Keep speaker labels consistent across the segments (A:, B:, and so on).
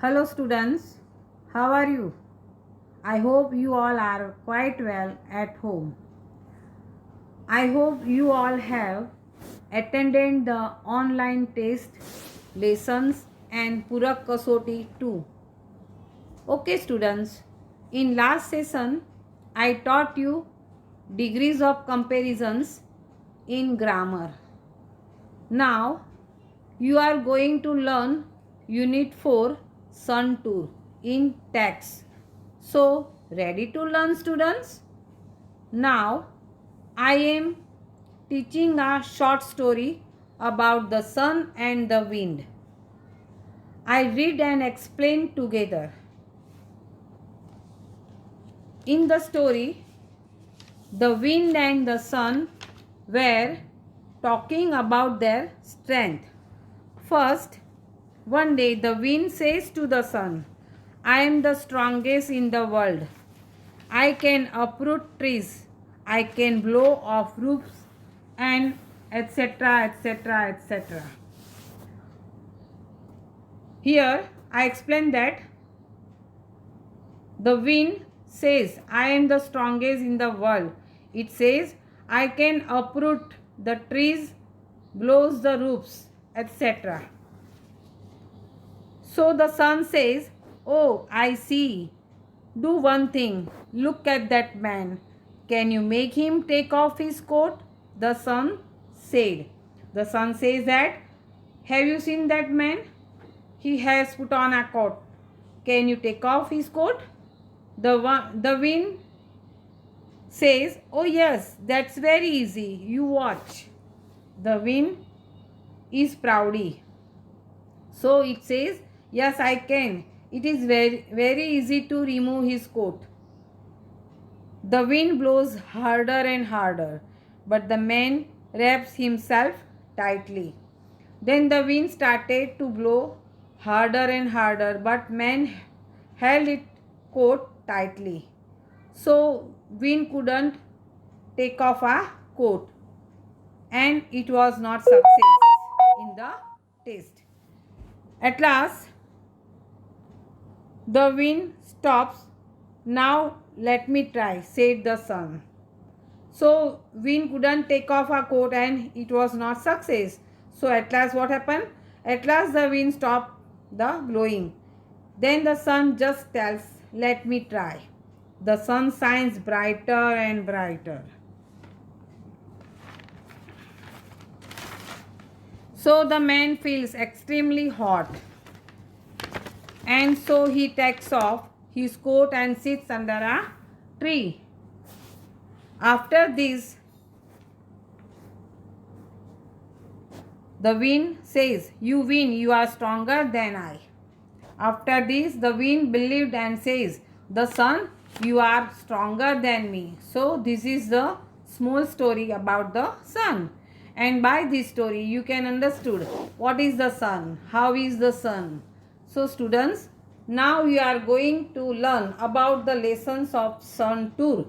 A: Hello students, how are you? I hope you all are quite well at home. I hope you all have attended the online test lessons and Purak Kasoti too. Okay students, in last session I taught you degrees of comparisons in grammar. Now you are going to learn Unit 4 Sun Tour in text. So, ready to learn students? Now, I am teaching a short story about the sun and the wind. I read and explain together. In the story, the wind and the sun were talking about their strength. First, one day the wind says to the sun, I am the strongest in the world. I can uproot trees, I can blow off roofs, and etc. etc. etc. Here I explain that the wind says, I am the strongest in the world. It says, I can uproot the trees, blows the roofs, etc. So the sun says, oh, I see. Do one thing. Look at that man. Can you make him take off his coat? The sun said. The sun says that, have you seen that man? He has put on a coat. Can you take off his coat? The wind says, oh yes, that's very easy. You watch. The wind is proudy. So it says, yes, I can. It is very easy to remove his coat. The wind blows harder and harder, but the man wraps himself tightly. Then the wind started to blow harder and harder, but man held its coat tightly. So wind couldn't take off a coat, and it was not success in the test. At last, the wind stops. Now let me try, said the sun. So wind couldn't take off her coat and it was not success. So at last what happened? At last the wind stopped the blowing. Then the sun just tells, let me try. The sun shines brighter and brighter. So the man feels extremely hot. And so he takes off his coat and sits under a tree. After this, the wind says, you win, you are stronger than I. After this, the wind believed and says, the sun, you are stronger than me. So this is the small story about the sun. And by this story, you can understood what is the sun, how is the sun. So students, now you are going to learn about the lessons of sun tour.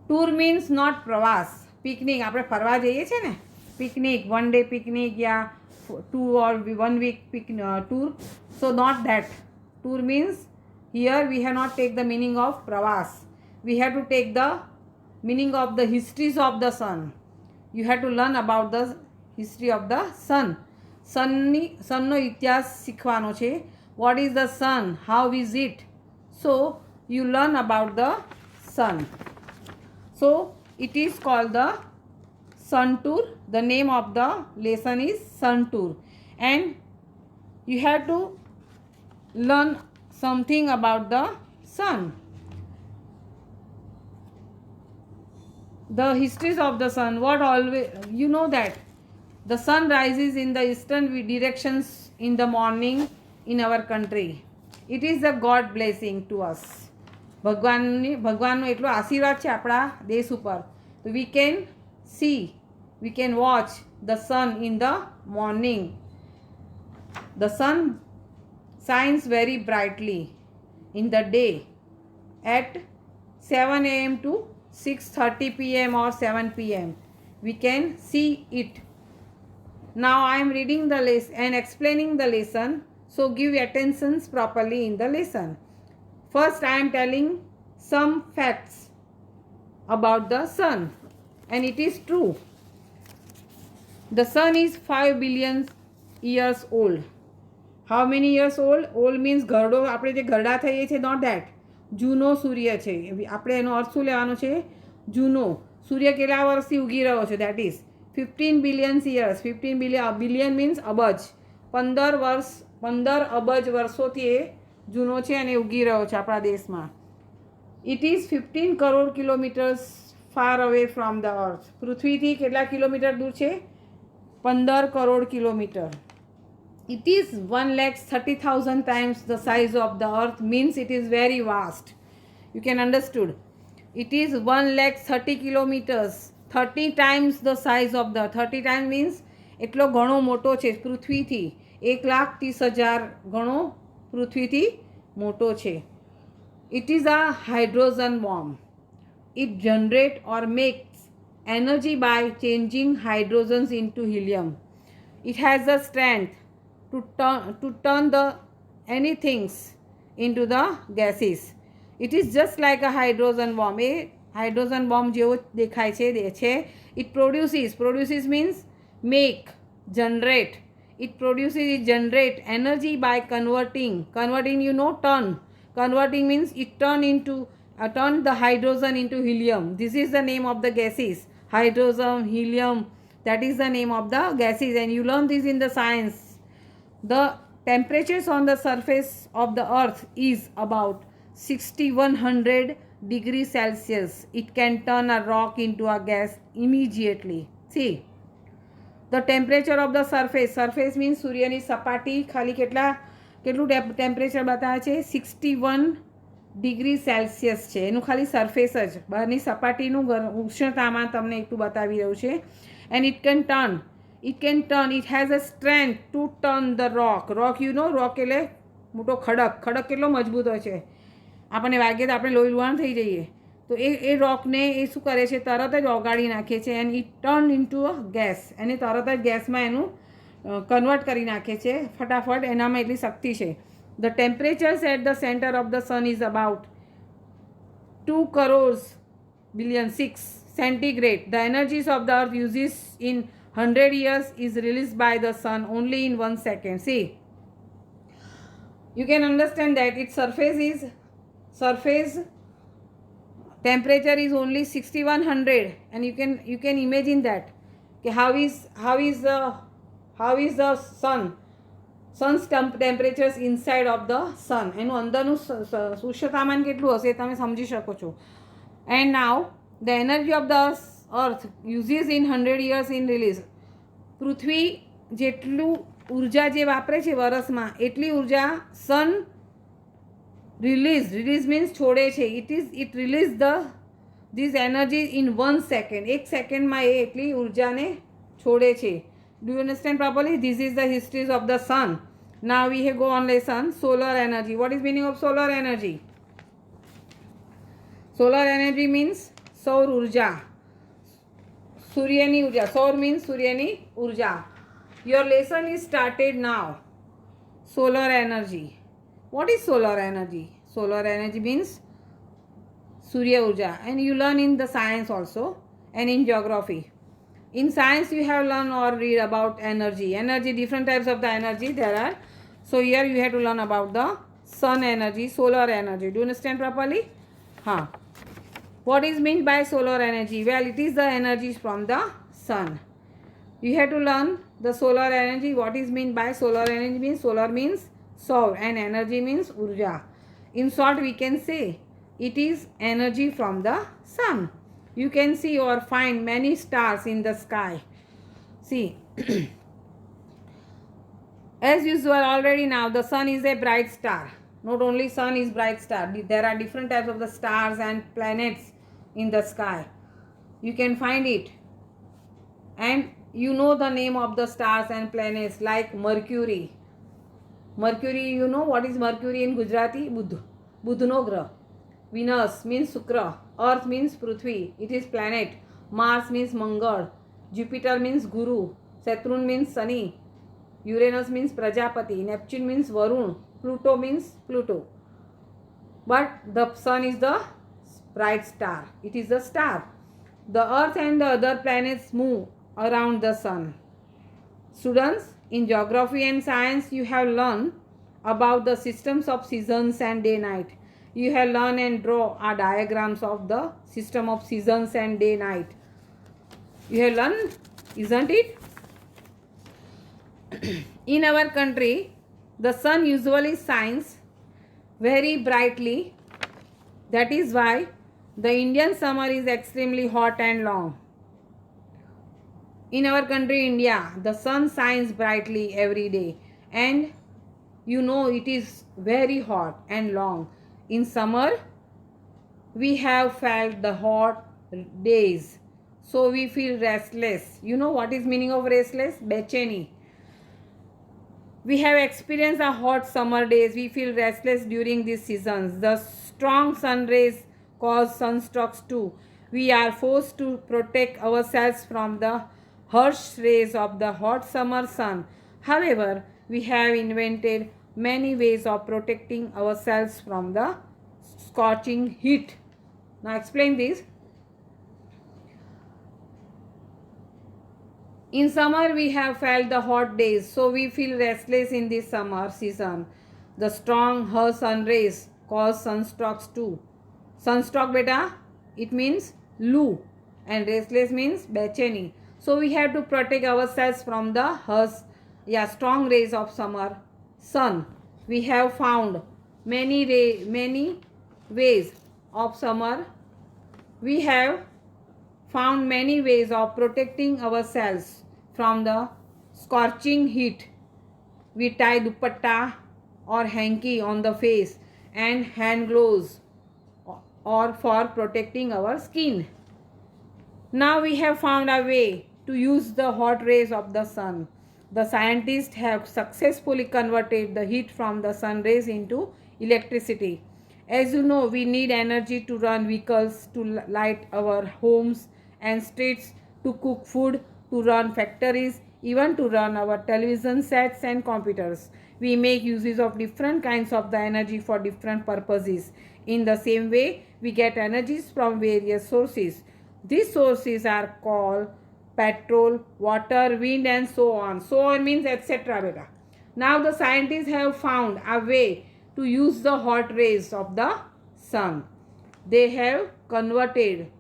A: Tour means not પ્રવાસ. Picnic આપણે ફરવા જઈએ છીએ ને, picnic, one day picnic या 2 or 1 week tour. So not that. Tour means here we have not take the meaning of પ્રવાસ. We have to take the meaning of the histories of the sun. You have to learn about the history of the sun. સનનો ઇતિહાસ શીખવાનો છે. What is the sun? How is it? So you learn about the sun. So it is called the sun tour. The name of the lesson is sun tour. And you have to learn something about the sun. The histories of the sun. What always you know that the sun rises in the eastern directions in the morning in our country. It is a God blessing to us. ભગવાનનો એટલો આશીર્વાદ છે આપણા દેશ ઉપર. તો we can watch the sun in the morning. The sun shines very brightly in the day at 7 a.m. to 6:30 p.m. or 7 p.m. We can see it. Now I am reading the lesson and explaining the lesson. So give attention properly in the lesson. First, I am telling some facts about the sun, and it is true. The sun is 5 billion years old. How many years old? Old means ઘરડો, આપણે જે ઘરડા થઈએ છીએ, not that. જૂનો સૂર્ય છે. આપણે એનો અર્થ શું લેવાનો છે? જૂનો સૂર્ય કેટલા વર્ષથી ઉગી રહ્યો છે? That is 15 billion years. 15 billion means અબજ. 15 અબજ વર્ષોથી એ જૂનો છે અને ઉગી રહ્યો છે આપણા દેશમાં. It is 15 crore kilometres far away from the earth. પૃથ્વીથી કેટલા કિલોમીટર દૂર છે? 15 crore kilometre. It is 1,30,000 times the size of the earth, means it is very vast. You can understood. It is 1,30,000 kilometers, 30 times the size of the 30 times means એટલો ઘણો મોટો છે પૃથ્વીથી. 1,30,000 ઘણો પૃથ્વીથી મોટો છે. It is a hydrogen bomb. It generates or makes energy by changing hydrogens into helium. It has the strength to turn the anything into the gases. It is just like a hydrogen bomb. A hydrogen bomb જેવો દેખાય છે. It produces means make, generate. It generate energy by converting, you know, turn. Converting means it turn the hydrogen into helium. This is the name of the gases. Hydrogen, helium, that is the name of the gases, and you learn this in the science. The temperatures on the surface of the earth is about 6,100 degrees Celsius. It can turn a rock into a gas immediately. See, the temperature of the surface means સૂર્યની સપાટી ખાલી કેટલું temperature બતાવે છે? 61 degree Celsius છે. એનું ખાલી surface જ, બહારની સપાટીનું ઉષ્ણતામાન તમને એટલું બતાવી રહ્યું છે. And it can turn, it has a strength to turn the rock. You know, rock એટલે મોટો ખડક કેટલો મજબૂત હોય છે. આપણને વાગે તો આપણે લોહી લુહાણ થઈ જઈએ. તો એ રોકને એ શું કરે છે? તરત જ ઓગાળી નાખે છે. And it turn into a gas. એને તરત જ ગેસમાં એનું કન્વર્ટ કરી નાખે છે ફટાફટ. એનામાં એટલી શક્તિ છે. The temperatures at the center of the sun is about 2 crores billion 6 centigrade. The energies of the earth uses in 100 years is released by the sun only in 1 second. See, you can understand that its surface temperature is only 6,100, and you can imagine that how is the sun's temperatures inside of the sun. એનું અંદરનું ઉષ્ણતામાન કેટલું હશે તમે સમજી શકો છો. And now the energy of the earth uses in 100 years in release. પૃથ્વી જેટલું ઉર્જા જે વાપરે છે વર્ષમાં, એટલી ઉર્જા સન release means છોડે છે. It release this energy in 1 second. 1 સેકન્ડમાં એ એટલી ઉર્જાને છોડે છે. Do you understand properly? This is the histories of the sun. Now we go on lesson solar energy. What is meaning of solar energy? Solar energy means સૌર ઉર્જા. સૂર્યની ઉર્જા. સૌર means સૂર્યની ઉર્જા. Your lesson is started now. Solar energy. What is solar energy? Solar energy means Surya Urja, and you learn in the science also and in geography. In science you have learned or read about energy. Different types of the energy there are. So here you have to learn about the sun energy, solar energy. Do you understand properly? What is meant by solar energy? Well, it is the energies from the sun. You have to learn the solar energy. What is meant by solar energy? Means solar means soul and energy means urja. In short, we can say it is energy from the sun. You can see or find many stars in the sky. See, as usual already now, the sun is a bright star. Not only sun is bright star. There are different types of the stars and planets in the sky. You can find it. And you know the name of the stars and planets like Mercury. Mercury, you know what is Mercury in Gujarati? Budhno grah. Venus means Shukra. Earth means Prithvi. It is planet. Mars means Mangal. Jupiter means Guru. Saturn means Sunny. Uranus means Prajapati. Neptune means Varun. Pluto means Pluto. But the sun is the bright star. It is a star. The earth and the other planets move around the sun. Students, in geography and science, you have learned about the systems of seasons and day-night. You have learned and draw our diagrams of the system of seasons and day-night. You have learned, isn't it? In our country, the sun usually shines very brightly. That is why the Indian summer is extremely hot and long. In our country, India, the sun shines brightly every day, and you know it is very hot and long. In summer, we have felt the hot days, so we feel restless. You know what is meaning of restless? Becheni. We have experienced a hot summer days. We feel restless during these seasons. The strong sun rays cause sunstrokes too. We are forced to protect ourselves from the harsh rays of the hot summer sun. However, we have invented many ways of protecting ourselves from the scorching heat. Now explain this. In summer, we have felt the hot days, so we feel restless in this summer season. The strong harsh sun rays cause sunstrokes too. Sunstroke beta, it means loo, and restless means becheni. So we have to protect ourselves from the strong rays of summer sun. We have found many ways of summer. We have found many ways of protecting ourselves from the scorching heat. We tie dupatta or hanky on the face and hand gloves or for protecting our skin. Now we have found a way to use the hot rays of the sun. The scientists have successfully converted the heat from the sun rays into electricity. As you know, we need energy to run vehicles, to light our homes and streets, to cook food, to run factories, even to run our television sets and computers. We make uses of different kinds of the energy for different purposes. In the same way, we get energies from various sources. These sources are called petrol, water, wind, and so on. So on means etc. beta. Now the scientists have found a way to use the hot rays of the sun. They have converted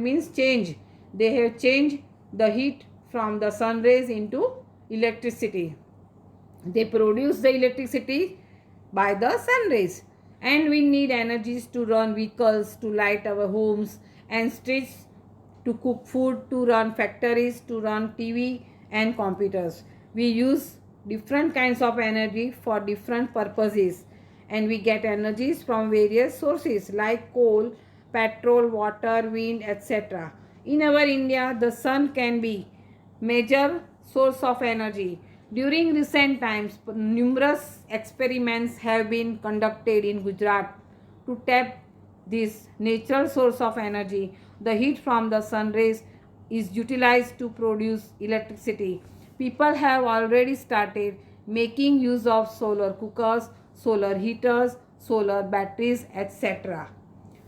A: means change. They have changed the heat from the sun rays into electricity. They produce the electricity by the sun rays, and we need energies to run vehicles, to light our homes and streets, to cook food, to run factories, to run TV and computers. We use different kinds of energy for different purposes, and we get energies from various sources like coal, petrol, water, wind, etc. In our India, the sun can be major source of energy. During recent times, numerous experiments have been conducted in Gujarat to tap this natural source of energy. The heat from the sun rays is utilized to produce electricity. People have already started making use of solar cookers, solar heaters, solar batteries, etc.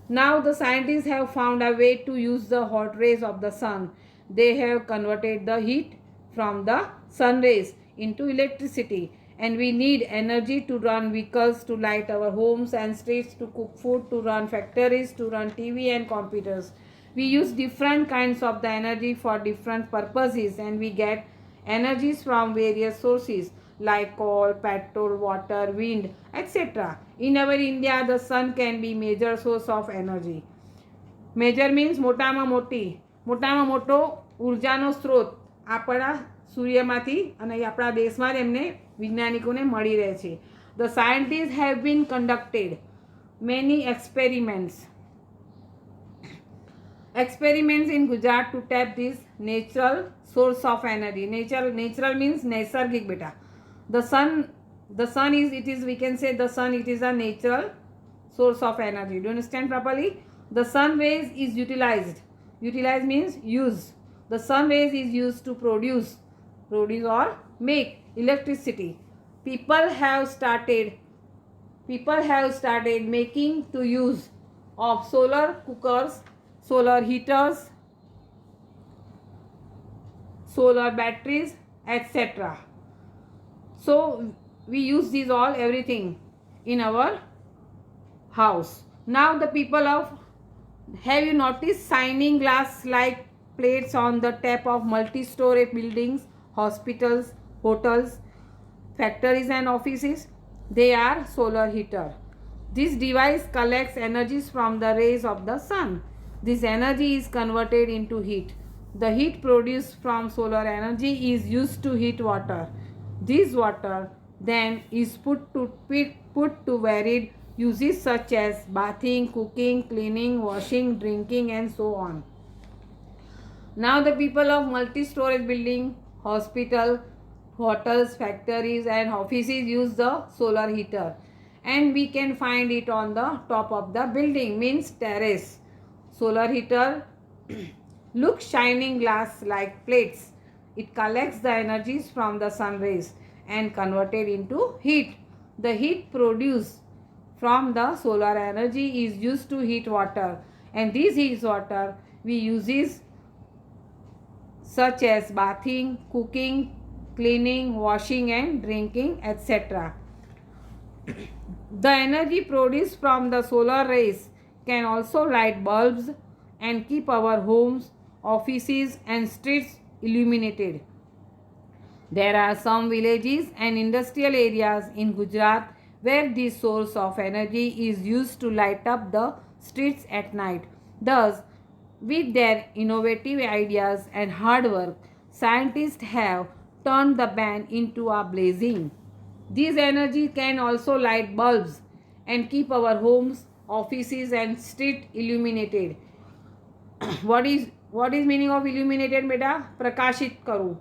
A: Now the scientists have found a way to use the hot rays of the sun. They have converted the heat from the sun rays into electricity, and we need energy to run vehicles, to light our homes and streets, to cook food, to run factories, to run TV and computers. We use different kinds of the energy for different purposes, and we get energies from various sources like coal, petrol, water, wind, etc. In our India, the sun can be major source of energy. Major means મોટામાં મોટો ઉર્જાનો સ્ત્રોત આપણા સૂર્યમાંથી અને આપણા દેશમાં જ એમને વૈજ્ઞાનિકોને મળી રહે છે. The scientists have been conducted many experiments in Gujarat to tap this natural source of energy. Natural means नैसर्गिक बेटा. The sun is we can say the sun, it is a natural source of energy. Do you understand properly? The sun rays is utilized. Utilize means use. The sun rays is used to produce or make electricity. People have started making to use of solar cookers, solar heaters, solar batteries, etc. So we use these all everything in our house. Now the people of, have you noticed shining glass like plates on the top of multi-story buildings, hospitals, hotels, factories and offices? They are solar heater. This device collects energies from the rays of the sun. This energy is converted into heat. The heat produced from solar energy is used to heat water. This water then is put to varied uses such as bathing, cooking, cleaning, washing, drinking and so on. Now the people of multi-storage building, hospital, hotels, factories and offices use the solar heater, and we can find it on the top of the building, means terrace. Solar heater look shining glass like plates. It collects the energies from the sun rays and converted into heat. The heat produced from the solar energy is used to heat water, and this heat water we uses such as bathing, cooking, cleaning, washing and drinking, etc. The energy produced from the solar rays can also light bulbs and keep our homes, offices and streets illuminated. There are some villages and industrial areas in Gujarat where this source of energy is used to light up the streets at night. Thus, with their innovative ideas and hard work, scientists have turned the ban into a blazing. This energy can also light bulbs and keep our homes, offices and street illuminated. what is meaning of illuminated, beta? Prakashit karu.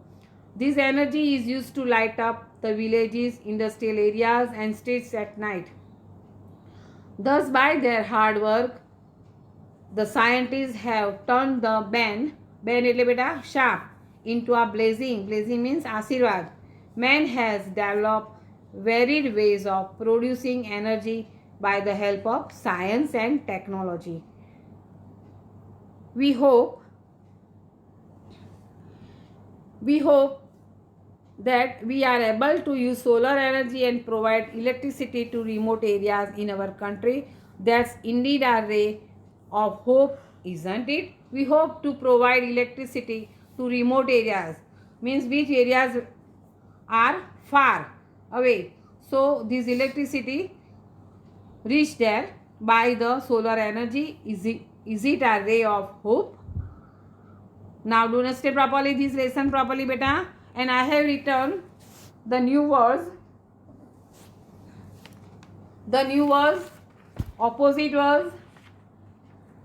A: This energy is used to light up the villages, industrial areas and streets at night. Thus, by their hard work, the scientists have turned the ban એટલે બેટા sharp, into a blazing. Blazing means આશીર્વાદ. Man has developed varied ways of producing energy by the help of science and technology. We hope that we are able to use solar energy and provide electricity to remote areas in our country. That's indeed a ray of hope, isn't it? We hope to provide electricity to remote areas, means which areas are far away. So this electricity reach there by the solar energy. Is it a ray of hope? Now do not stay properly this lesson properly, beta. And I have written the new words, opposite words,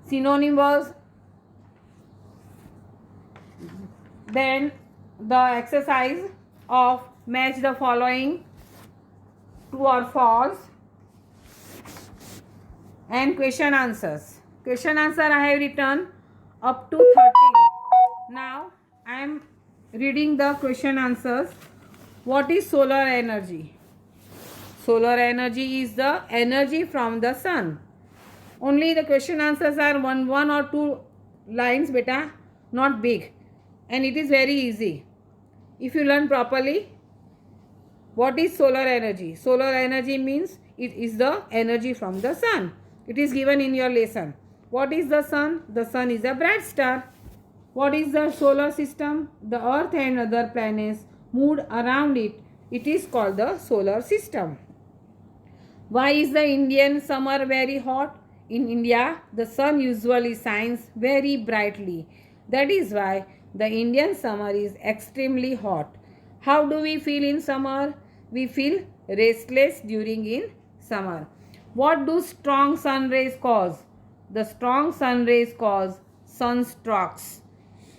A: synonym words. Then the exercise of match the following, true or false, and question answers. Question answer I have written up to 13. Now I am reading the question answers. What is solar energy? Solar energy is the energy from the sun. Only the question answers are one or two lines, beta, not big, and it is very easy if you learn properly. What is solar energy? Solar energy means it is the energy from the sun. It is given in your lesson. What is the sun? The sun is a bright star. What is the solar system? The earth and other planets moved around it. It is called the solar system. Why is the Indian summer very hot? In India, the sun usually shines very brightly. That is why the Indian summer is extremely hot. How do we feel in summer? We feel restless during in summer. What do strong sun rays cause? The strong sun rays cause sunstrokes.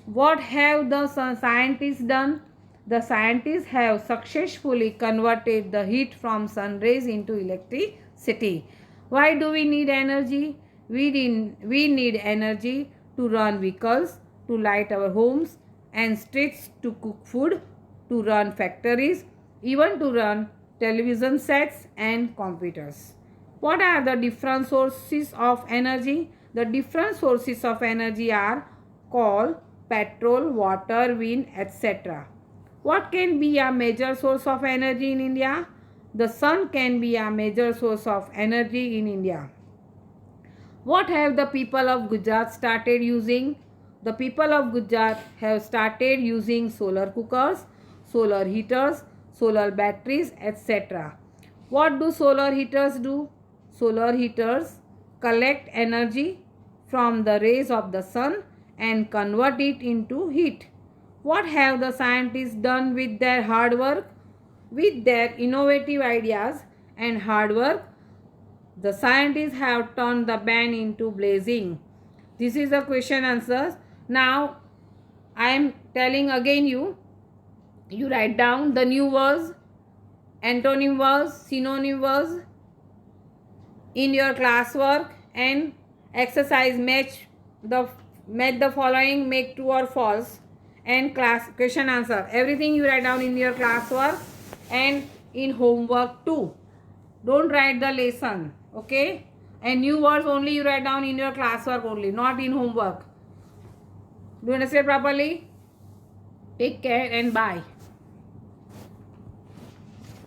A: What have the scientists done? The scientists have successfully converted the heat from sun rays into electricity. Why do we need energy? We need energy to run vehicles, to light our homes and streets, to cook food, to run factories even to run television sets and computers. What are the different sources of energy? The different sources of energy are coal, petrol, water, wind, etc. What can be a major source of energy in India? The sun can be a major source of energy in India. What have the people of Gujarat started using? The people of Gujarat have started using solar cookers, solar heaters, solar batteries, etc. What do solar heaters do? Solar heaters collect energy from the rays of the sun and convert it into heat. What have the scientists done with their hard work? With their innovative ideas and hard work, the scientists have turned the band into blazing. This is the question answers. Now I am telling again you write down the new words, antonym words, synonym words in your classwork, and exercise match the following, make true or false, and class question answer. Everything you write down in your classwork and in homework too. Don't write the lesson, okay? And new words only you write down in your classwork only, not in homework. Do you understand properly? Take care and bye.